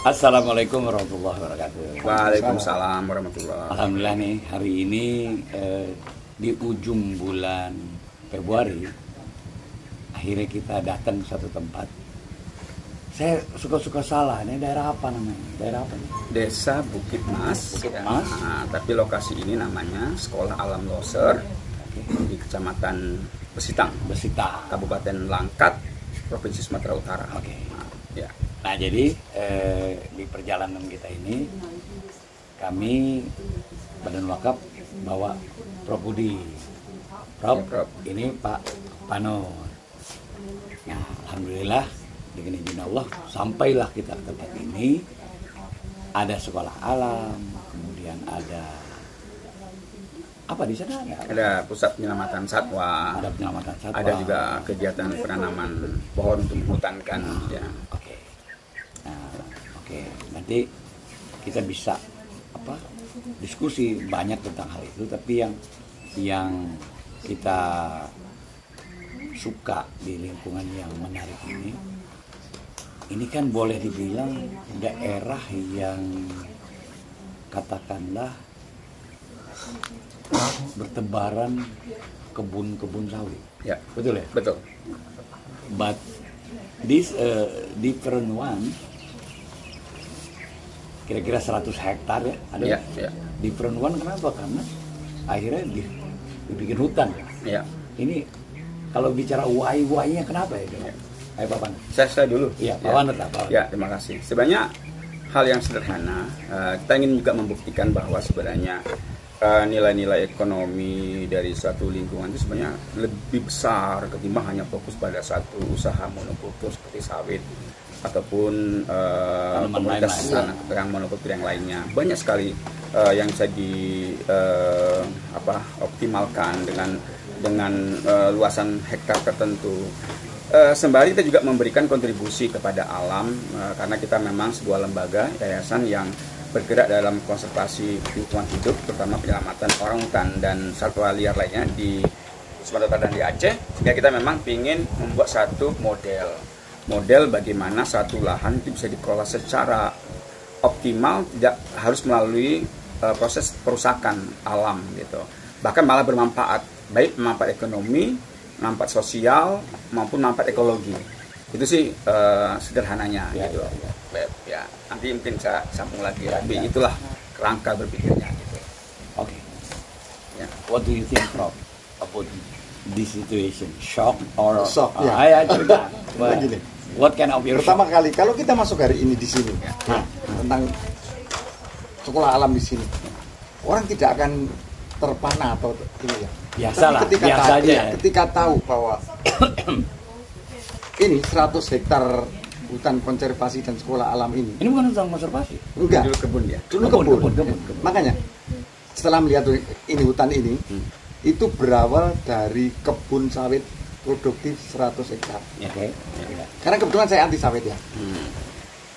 Assalamualaikum warahmatullahi wabarakatuh. Waalaikumsalam warahmatullahi wabarakatuh. Alhamdulillah nih hari ini di ujung bulan Februari akhirnya kita datang ke satu tempat. Saya suka-suka salah, ini daerah apa namanya? Daerah apa nih? Desa Bukit Mas. Bukit Mas. Nah, tapi lokasi ini namanya Sekolah Alam Loser di Kecamatan Besitang, Kabupaten Langkat, Provinsi Sumatera Utara. Oke. Ya. Nah jadi di perjalanan kita ini kami Badan Wakaf bawa Prof Budi, Prof, ini Pak Panor. Nah alhamdulillah dengan izin Allah sampailah kita ke tempat ini. Ada sekolah alam, kemudian ada apa di sana ada pusat penyelamatan satwa. Ada penyelamatan satwa. Ada juga kegiatan penanaman pohon untuk menghutankan. Ya. Oke. Nah, oke. Nanti kita bisa diskusi banyak tentang hal itu. Tapi yang kita suka di lingkungan yang menarik ini kan boleh dibilang daerah yang katakanlah bertebaran kebun-kebun sawit. Ya, betul ya? Betul. But this different one kira-kira 100 hektar ya ada. Ya. Different one kenapa? Karena akhirnya dibikin hutan. Ya. Ini kalau bicara why-nya kenapa ya? Ayo Pak Panut. Saya dulu. Iya, Pak Panut lah. Ya, terima kasih. Sebenarnya hal yang sederhana, kita ingin juga membuktikan bahwa sebenarnya nilai-nilai ekonomi dari suatu lingkungan itu sebenarnya lebih besar ketimbang hanya fokus pada satu usaha monokultur seperti sawit ataupun komoditas yang monokultur yang lainnya. Banyak sekali yang bisa optimalkan dengan luasan hektar tertentu. Sembari kita juga memberikan kontribusi kepada alam karena kita memang sebuah lembaga yayasan yang bergerak dalam konservasi lingkungan hidup, terutama penyelamatan orangutan dan satwa liar lainnya di Sumatera Utara dan di Aceh. Sehingga kita memang ingin membuat satu model bagaimana satu lahan itu bisa dikelola secara optimal, tidak harus melalui proses perusakan alam gitu. Bahkan malah bermanfaat, baik manfaat ekonomi, manfaat sosial maupun manfaat ekologi. Itu sih sederhananya gitu. Ya, nanti mungkin saya sambung lagi. Tapi itulah kerangka berpikirnya gitu. Oke. Yeah. What do you think, Prof, about this situation? Shock or shock? Cerita. What kind of your pertama kali kalau kita masuk hari ini di sini tentang sekolah alam di sini, orang tidak akan terpana atau ini ya. Biasalah. Ketika tahu bahwa ini 100 hektar hutan konservasi dan sekolah alam ini. Ini bukan hutan konservasi. Enggak. Dulu kebun ya. Dulu kebun. Makanya setelah melihat ini hutan ini, itu berawal dari kebun sawit produktif 100 hektar. Oke. Karena kebetulan saya anti sawit ya.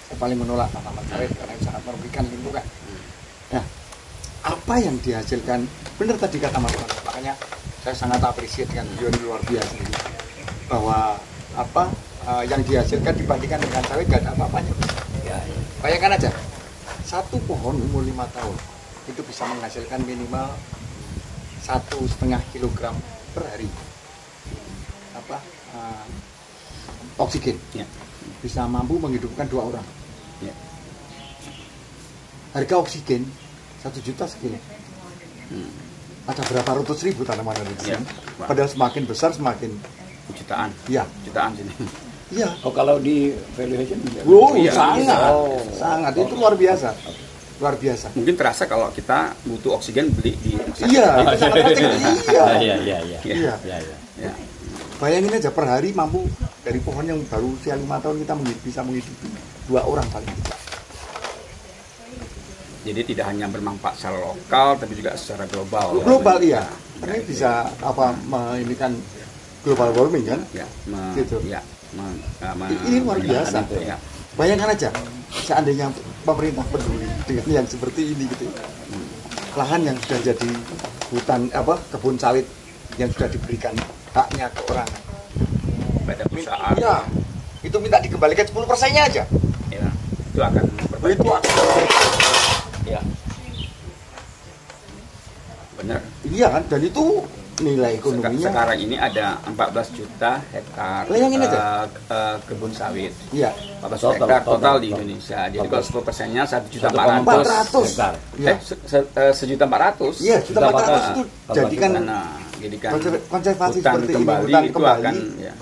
Saya paling menolak tanaman sawit karena sangat merugikan lingkungan. Nah, apa yang dihasilkan? Benar tadi kata Mas Panut. Makanya saya sangat apresiasi dengan beliau luar biasa ini. Bahwa yang dihasilkan dibandingkan dengan sawit gak ada apa-apanya. Bayangkan aja, satu pohon umur 5 tahun itu bisa menghasilkan minimal 1,5 kilogram per hari oksigen. Bisa mampu menghidupkan 2 orang. Harga oksigen 1 juta sekilo. Ada berapa ratus ribu tanaman di sini. Padahal semakin besar semakin jutaan. Iya, jutaan sini. Iya. Oh, kalau di valuation sangat itu luar biasa. Luar biasa. Mungkin terasa kalau kita butuh oksigen beli di Iya, sangat penting. Iya. Bayangin aja per hari mampu dari pohon yang baru usia 5 tahun kita bisa menghidupi 2 orang paling tidak. Jadi tidak hanya bermanfaat secara lokal tapi juga secara global. Global iya. Ini bisa ini kan global warming kan? Gitu. Ini luar biasa. Bayangkan aja, seandainya pemerintah peduli dengan yang seperti ini gitu. Lahan yang sudah jadi hutan kebun sawit yang sudah diberikan haknya ke orang pada perusahaan. Ya, itu minta dikembalikan 10%-nya aja. Ya, itu akan Itu ya. Benar. iya kan, dan itu nilai ekonominya. Sekarang ini ada 14 juta hektar Bayangin aja. kebun sawit. Iya. 14 Total, hektar total total di Indonesia. Jadi total. kalau 10%-nya 1.400.000 400. Iya. 1.400.000. Iya, 1.400 itu jadikan Jadikan konservasi hutan seperti ini, kembali hutan itu kembali. akan ya.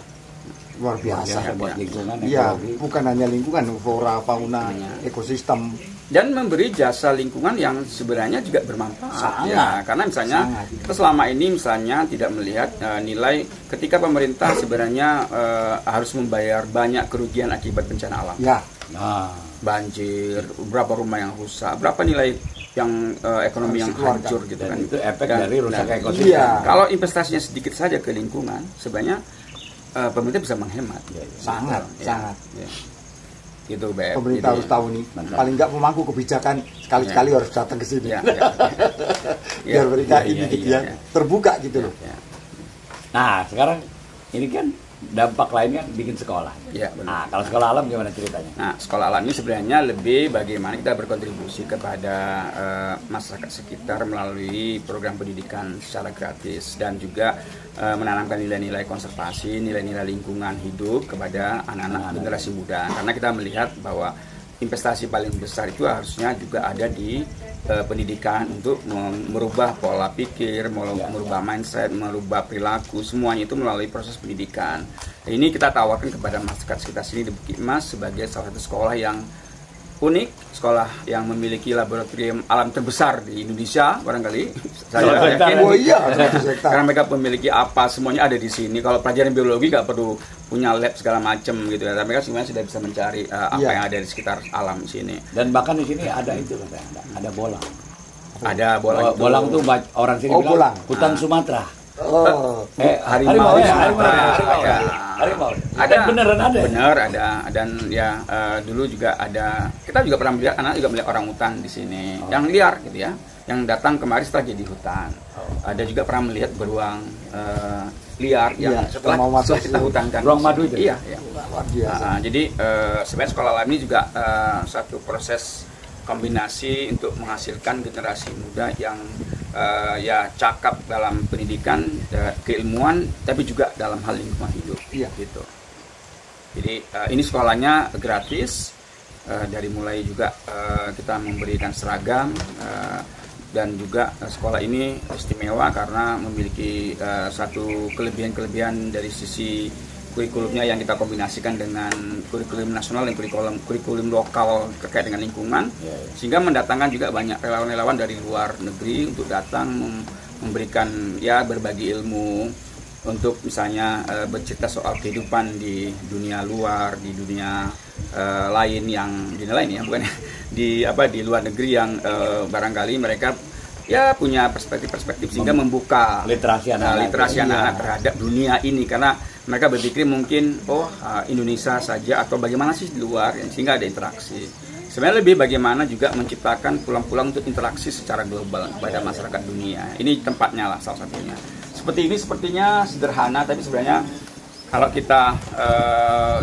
Luar biasa. buat lingkungan, Iya, ekologi. bukan hanya lingkungan, flora, fauna, Iya. ekosistem. Dan memberi jasa lingkungan yang sebenarnya juga bermanfaat. Sangat. Ya, karena misalnya Sangat. kita selama ini misalnya tidak melihat nilai ketika pemerintah sebenarnya harus membayar banyak kerugian akibat bencana alam. Ya, Nah, Banjir, berapa rumah yang rusak, berapa nilai yang ekonomi yang Keluarga. hancur gitu dan kan. itu efek Dan- dari rusak dan- ekosistem. Iya. Kalau investasinya sedikit saja ke lingkungan, sebenarnya pemerintah bisa menghemat. Iya, iya. sangat, Ya, sangat. ya. Gitu, Beb. Pemerintah Gitu, harus ya. tahu nih. Mantap. Paling nggak pemangku kebijakan sekali-sekali harus datang ke sini. Ya, ya, Biar mereka iya, ini iya, gitu iya, ya, iya. terbuka gitu loh. ya. Nah, sekarang ini kan dampak lainnya bikin sekolah. Ya, benar. Nah, kalau sekolah alam gimana ceritanya? Nah, sekolah alam ini sebenarnya lebih bagaimana kita berkontribusi kepada masyarakat sekitar melalui program pendidikan secara gratis dan juga menanamkan nilai-nilai konservasi, nilai-nilai lingkungan hidup kepada anak-anak generasi muda. Karena kita melihat bahwa investasi paling besar itu harusnya juga ada di pendidikan untuk merubah pola pikir, merubah mindset, merubah perilaku, semuanya itu melalui proses pendidikan. Dan ini kita tawarkan kepada masyarakat sekitar sini di Bukit Mas sebagai salah satu sekolah yang unik, sekolah yang memiliki laboratorium alam terbesar di Indonesia barangkali. Saya yakin. Oh iya, 100 hektar. Karena mereka memiliki apa semuanya ada di sini. Kalau pelajaran biologi nggak perlu punya lab segala macam gitu ya. Tapi mereka semuanya sudah bisa mencari apa Iya. yang ada di sekitar alam sini. Dan bahkan di sini ada itu katanya, ada bolang. Ada bolang itu. Bolang tuh orang sini Oh, bilang bolang. hutan Sumatera. Oh, Harimau ya, Sumatera. harimau. Ada. Harimau. Ada, Beneran ada. Bener ada, dan ya dulu juga ada. Kita juga pernah melihat, anak juga melihat orang hutan di sini, yang liar gitu ya, yang datang kemari setelah jadi hutan. Ada juga pernah melihat beruang liar yang Iya, setelah, mau masuk setelah kita hutankan. beruang madu itu? Iya, iya. luar biasa. Jadi sebenarnya sekolah alam ini juga satu proses kombinasi untuk menghasilkan generasi muda yang ya cakap dalam pendidikan, keilmuan, tapi juga dalam hal lingkungan hidup. Iya. Gitu. Jadi ini sekolahnya gratis, dari mulai juga kita memberikan seragam, dan juga sekolah ini istimewa karena memiliki satu kelebihan-kelebihan dari sisi kurikulumnya yang kita kombinasikan dengan kurikulum nasional dan kurikulum lokal terkait dengan lingkungan, sehingga mendatangkan juga banyak relawan-relawan dari luar negeri untuk datang memberikan ya berbagi ilmu untuk misalnya bercerita soal kehidupan di dunia luar, di dunia lain yang dunia lain ya, bukan di luar negeri yang barangkali mereka ya punya perspektif-perspektif sehingga membuka literasi anak-anak terhadap dunia ini, karena mereka berpikir mungkin Indonesia saja atau bagaimana sih di luar, sehingga ada interaksi. Sebenarnya lebih bagaimana juga menciptakan pulang-pulang untuk interaksi secara global kepada masyarakat dunia. Ini tempatnya lah salah satunya. Seperti ini sepertinya sederhana, tapi sebenarnya kalau kita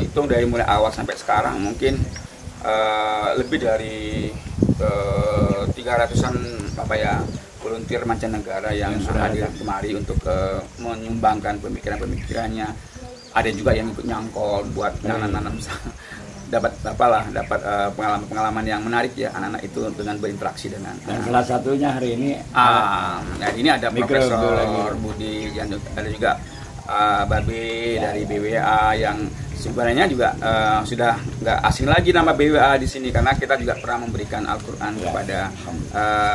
hitung dari mulai awal sampai sekarang mungkin lebih dari 300-an volunteer mancanegara yang hadir kemari untuk menyumbangkan pemikiran-pemikirannya. Ada juga yang ikut nyangkol buat nanam-nanam dapat pengalaman-pengalaman yang menarik ya anak-anak itu dengan berinteraksi dengan. Dan salah satunya hari ini Nah, ini ada Profesor mikrobiologi. Budi, ada juga Babe dari BWA yang sebenarnya juga sudah nggak asing lagi nama BWA di sini, karena kita juga pernah memberikan Al-Quran kepada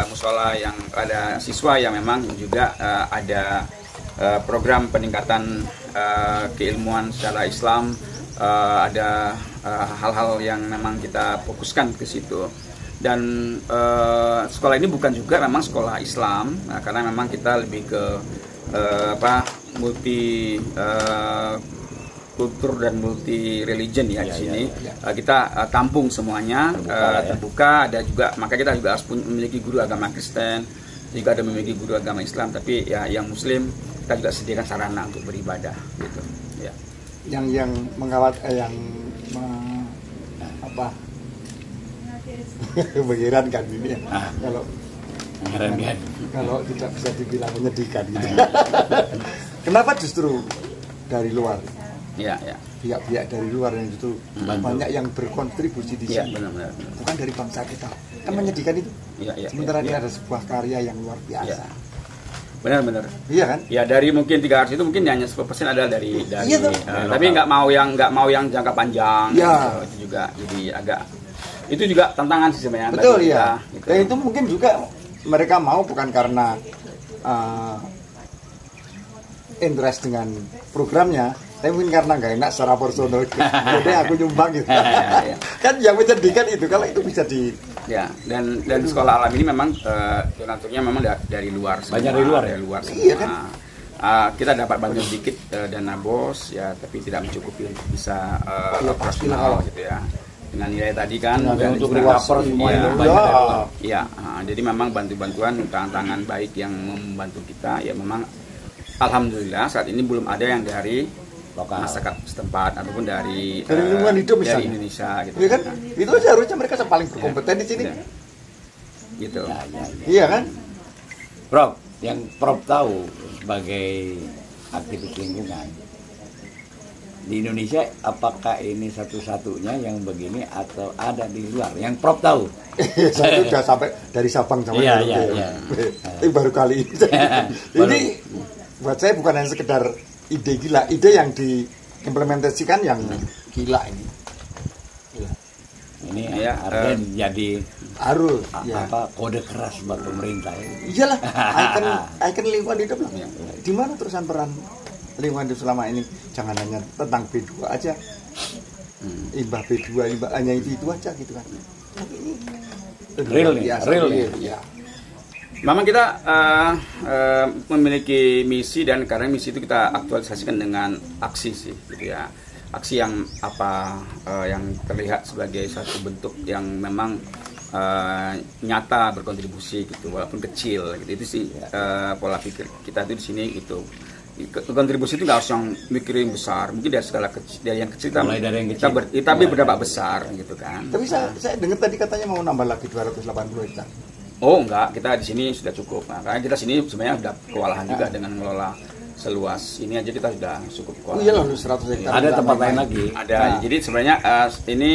musola yang ada siswa yang memang juga ada program peningkatan keilmuan secara Islam, ada hal-hal yang memang kita fokuskan ke situ. Dan sekolah ini bukan juga memang sekolah Islam, karena memang kita lebih ke multi kultur dan multi religion ya di sini. Kita tampung semuanya, terbuka. Ada juga, maka kita juga harus memiliki guru agama Kristen, juga ada memiliki guru agama Islam, tapi ya yang Muslim kita juga sediakan sarana untuk beribadah gitu. Ya. yang mengawat apa mengherankan ini ya. Kalau Mengherankan. kalau tidak bisa dibilang menyedihkan gitu. Kenapa justru dari luar? Ya, ya. Pihak-pihak dari luar yang justru banyak yang berkontribusi di Iya, sini. benar-benar. Bukan dari bangsa kita. Kan menyedihkan itu. Iya, iya. Sementara iya. ini ada sebuah karya yang luar biasa. Benar-benar. Iya kan? Ya dari mungkin 300 itu mungkin hanya 10% adalah dari Iya, tuh. tapi nggak mau yang jangka panjang. Ya. Gitu. Itu juga jadi agak itu juga tantangan sih sebenarnya. Betul bagi ya. kita, gitu. Dan itu mungkin juga mereka mau bukan karena interest dengan programnya, tapi mungkin karena nggak enak secara personal. Jadi aku nyumbang gitu. Ya. Kan yang menyedihkan itu kalau itu bisa di Ya, dan sekolah alam ini memang donaturnya memang dari luar semua. Banyak dari luar ya? Dari luar semua. Iya kan? Kita dapat bantuan sedikit dana BOS ya, tapi tidak mencukupi untuk bisa Iya, pastilah operasional kalau. gitu ya. Dengan nilai tadi kan Nah, dan untuk juga- recover semua iya, itu Ya. banyak dari luar. Iya, jadi memang bantuan tangan baik yang membantu kita ya memang alhamdulillah saat ini belum ada yang dari Lokal. masyarakat setempat ataupun dari lingkungan hidup dari misalnya. Indonesia gitu. Iya kan? Itu aja harusnya mereka yang paling berkompeten di sini. Iya. Gitu. Ya, ya, ya. Iya kan? Prof, yang Prof tahu sebagai aktivis lingkungan di Indonesia, apakah ini satu-satunya yang begini atau ada di luar? Yang Prof tahu? Saya sudah sampai dari Sabang sampai Iya, Merauke. iya, iya. Ini baru kali ini. Baru. Ini buat saya bukan hanya sekedar ide gila, ide yang diimplementasikan yang gila ini. Gila. Ini Ya, artinya jadi Harus, ya. kode keras buat pemerintah. Iyalah, ikon lingkungan hidup lah. Di mana terusan peran lingkungan hidup selama ini? Jangan hanya tentang B2 aja. Limbah B2, limbah hanya itu aja gitu kan. Tapi ini Real nih, biasa, real nih. ya. Memang kita memiliki misi dan karena misi itu kita aktualisasikan dengan aksi sih, gitu ya. Aksi yang yang terlihat sebagai satu bentuk yang memang nyata berkontribusi gitu, walaupun kecil. Gitu. Itu sih pola pikir kita itu di sini itu. Kontribusi itu nggak harus yang mikirin besar, mungkin dari segala kecil, dari yang kecil kita, Mulai dari yang kecil. tapi berdampak besar gitu kan. Tapi saya dengar tadi katanya mau nambah lagi 280 hektar. Oh enggak, kita di sini sudah cukup. Nah, karena kita sini sebenarnya sudah kewalahan juga dengan mengelola seluas ini aja kita sudah cukup Oh kewalahan. iya lah 100 hektar. Ada tempat lain lagi. Ada. Nah. Jadi sebenarnya ini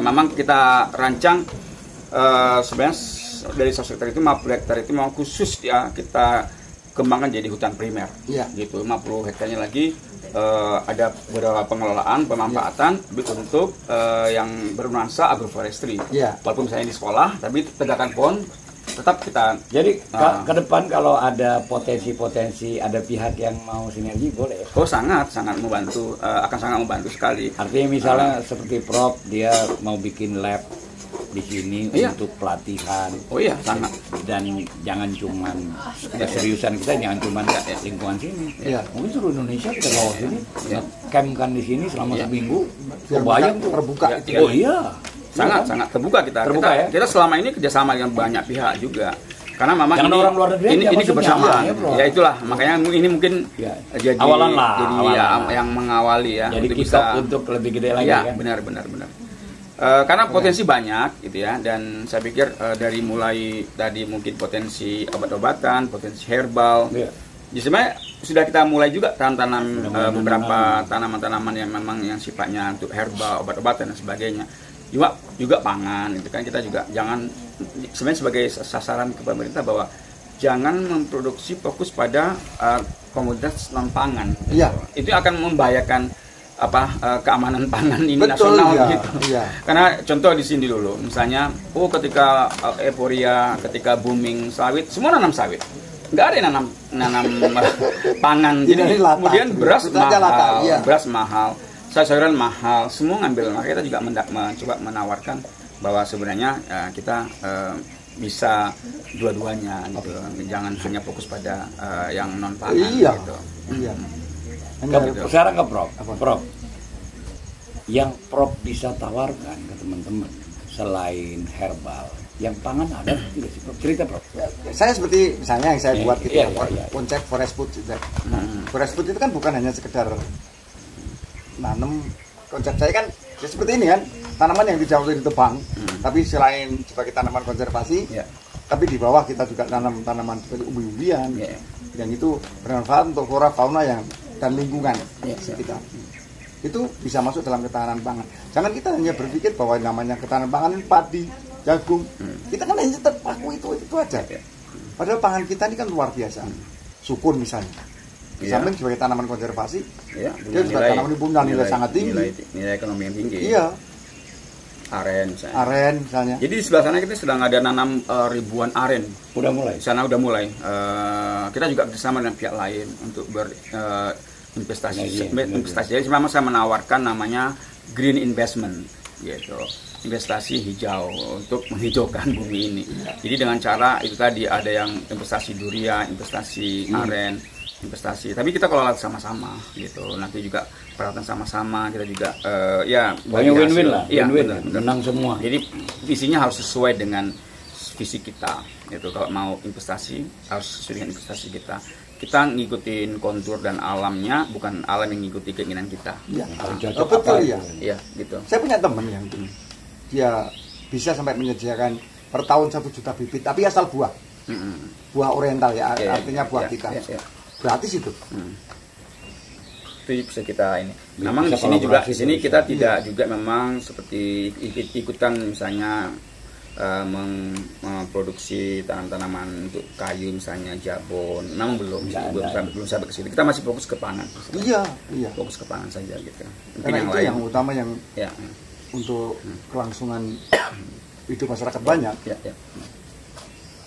memang kita rancang sebenarnya dari 100 hektar itu 50 hektar itu memang khusus ya kita kembangkan jadi hutan primer. Iya. Gitu. 50 hektarnya lagi ada beberapa pengelolaan, pemanfaatan untuk yang bernuansa agroforestry. Iya. Walaupun misalnya di sekolah, tapi tegakkan pohon tetap kita. Jadi ke depan kalau ada potensi-potensi, ada pihak yang mau sinergi boleh. Oh sangat membantu, akan sangat membantu sekali. Artinya misalnya seperti Prof, dia mau bikin lab di sini Iya. untuk pelatihan. Oh iya sangat. Dan jangan cuman keseriusan kita jangan cuman lingkungan sini. Iya. Mungkin seluruh Indonesia kita bawa sini, Iya. campkan di sini selama Iya. seminggu. Biar Kebayang mereka tuh. terbuka. Ya, Oh iya. Sangat terbuka kita. Terbuka kita, ya? kita selama ini kerjasama dengan banyak pihak juga. Karena memang Jangan ini orang luar negeri aja, ini maksudnya. kebersamaan. Ya, bro. Ya itulah makanya ini mungkin Ya. jadi Awalan lah, jadi awalan ya, lah. yang mengawali ya. Jadi untuk kita bisa- untuk lebih gede lagi Ya kan. benar. Karena potensi banyak gitu ya, dan saya pikir dari mulai tadi mungkin potensi obat-obatan, potensi herbal. Iya. Jadi sebenarnya sudah kita mulai juga tanam Sudah mulai beberapa menanam. tanaman-tanaman yang memang yang sifatnya untuk herbal, obat-obatan dan sebagainya. Juga pangan itu kan kita juga jangan sebenarnya sebagai sasaran ke pemerintah bahwa jangan memproduksi fokus pada komoditas non pangan. Iya. Itu akan membahayakan keamanan pangan ini Betul, nasional iya, gitu. iya. Karena contoh di sini dulu, misalnya, ketika euforia, ketika booming sawit, semua nanam sawit. Nggak ada yang nanam pangan. Jadi Jadi latah, kemudian beras itu aja mahal, latah, iya. beras mahal, sayuran mahal, semua ngambil. Maka kita juga mencoba menawarkan bahwa sebenarnya kita bisa dua-duanya gitu. Jangan hanya fokus pada yang non pangan Iya. gitu. Iya. Sekarang ke Prof. Apa? Prof, yang Prof bisa tawarkan ke teman-teman selain herbal, yang pangan ada tidak sih Prof? Cerita Prof. Saya seperti misalnya yang saya Iya, buat gitu iya, ya, iya. konsep forest food gitu. Forest food itu kan bukan hanya sekedar nanam, konsep saya kan ya seperti ini kan, tanaman yang tidak boleh ditebang, tapi selain sebagai tanaman konservasi, tapi di bawah kita juga tanam tanaman seperti umbi-umbian, yang itu bermanfaat untuk flora fauna yang dan lingkungan sekitar. Itu bisa masuk dalam ketahanan pangan. Jangan kita hanya berpikir bahwa namanya ketahanan pangan ini padi, jagung. Kita kan hanya terpaku itu aja. Padahal pangan kita ini kan luar biasa. Sukun misalnya. Di samping sebagai tanaman konservasi, dia juga tanaman ini punya nilai sangat tinggi. Nilai ekonomi yang tinggi. Iya. Aren misalnya. Aren misalnya. Jadi di sebelah sana kita sedang ada nanam ribuan aren. Udah mulai. Di sana udah mulai. Kita juga bersama dengan pihak lain untuk investasi. Jadi memang saya menawarkan namanya green investment, gitu. Investasi hijau untuk menghijaukan bumi ini. Jadi dengan cara itu tadi ada yang investasi durian, investasi aren, investasi. Tapi kita kelola sama-sama, gitu. Nanti juga perawatan sama-sama. Kita juga ya banyak win-win lah. Iya, win-win, menang semua. Jadi visinya harus sesuai dengan visi kita. Gitu. Kalau mau investasi harus sesuai dengan investasi kita. Kita ngikutin kontur dan alamnya, bukan alam yang ngikuti keinginan kita. Iya, betul ya. Iya, gitu. Saya punya teman yang dia bisa sampai menyediakan per tahun 1 juta bibit, tapi asal buah. Buah oriental ya, artinya buah kita. Gratis itu. Itu bisa kita ini. Memang di sini juga, di sini kita tidak juga memang seperti ikutan misalnya memproduksi tanam-tanaman untuk kayu misalnya jabon, memang belum sampai ke situ. Kita masih fokus ke pangan. Iya. Fokus ke pangan saja gitu. Karena itu yang utama yang untuk kelangsungan hidup masyarakat banyak.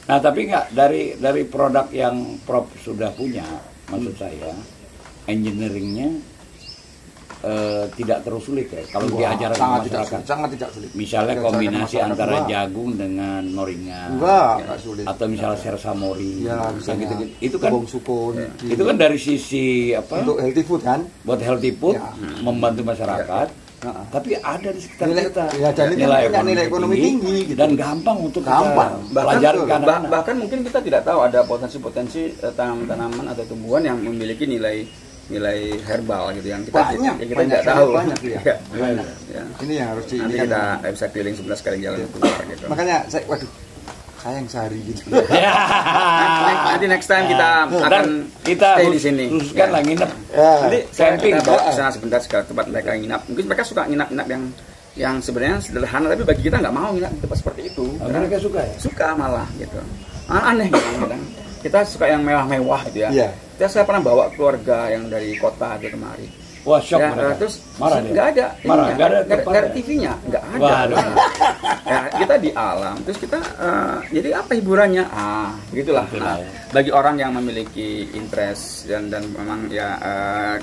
Nah tapi nggak dari produk yang Prof sudah punya, maksud saya engineeringnya tidak terlalu sulit ya kalau diajarkan ke masyarakat. Sangat tidak sulit. Misalnya kombinasi antara jagung dengan moringa. Enggak sulit. Atau misalnya sersamori. Ya, gitu. Itu kan sukun. Itu kan dari sisi apa? Untuk healthy food kan? Buat healthy food, membantu masyarakat. Tapi ada di sekitar kita. Ya, dan nilai ekonomi tinggi gitu. Dan gampang untuk gampang. Pelajarkan. Bahkan mungkin kita tidak tahu ada potensi-potensi tanaman atau tumbuhan yang memiliki nilai herbal gitu yang kita tidak tahu. Banyak. Ya. Ini yang harus nanti kita bisa keliling 11 kali jalan keluar gitu. Makanya sayang sehari gitu. Nanti next time kita akan stay di sini. Khususkan lah nginep. Nanti camping kita bawa sana sebentar ke tempat mereka nginap. Mungkin mereka suka nginap-nginap yang sebenarnya sederhana, tapi bagi kita nggak mau nginap di tempat seperti itu. Mereka suka ya? Suka malah gitu. Aneh gitu. Kita suka yang mewah-mewah gitu ya. Saya pernah bawa keluarga yang dari kota ke kemari. Wah, shock terus marah dia. Nggak ada. Nggak ada TV-nya, nggak ada. Ya, kita di alam, terus kita jadi apa hiburannya? Begitulah. Bagi orang yang memiliki interest dan memang ya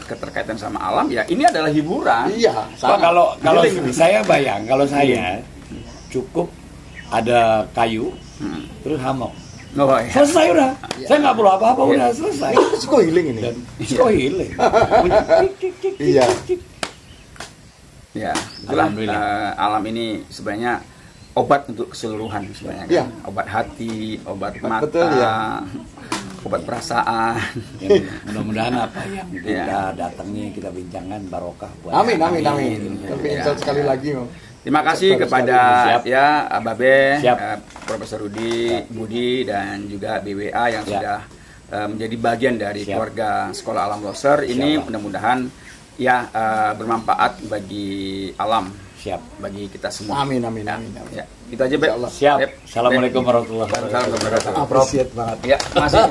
keterkaitan sama alam, ya ini adalah hiburan. Iya. Kalau saya bayang, kalau saya cukup ada kayu, terus hamok. Selesai udah. Saya nggak perlu apa-apa, udah selesai. Psiko healing ini. Psiko healing. Iya. Ya, itulah alam ini sebenarnya obat untuk keseluruhan sebenarnya. Iya. Obat hati, obat mata, betul, ya. Obat perasaan. Ya, mudah-mudahan apa yang kita datangi, kita bincangkan barokah buat. Amin. Tapi sekali lagi. Terima kasih kepada Babe, Profesor Budi dan juga BWA yang sudah menjadi bagian dari keluarga Sekolah Alam Loser. Ini mudah-mudahan bermanfaat bagi alam, bagi kita semua. Amin. Ya, itu aja, Be. Siap. Assalamualaikum warahmatullahi wabarakatuh. Appreciate banget. Ya, masih.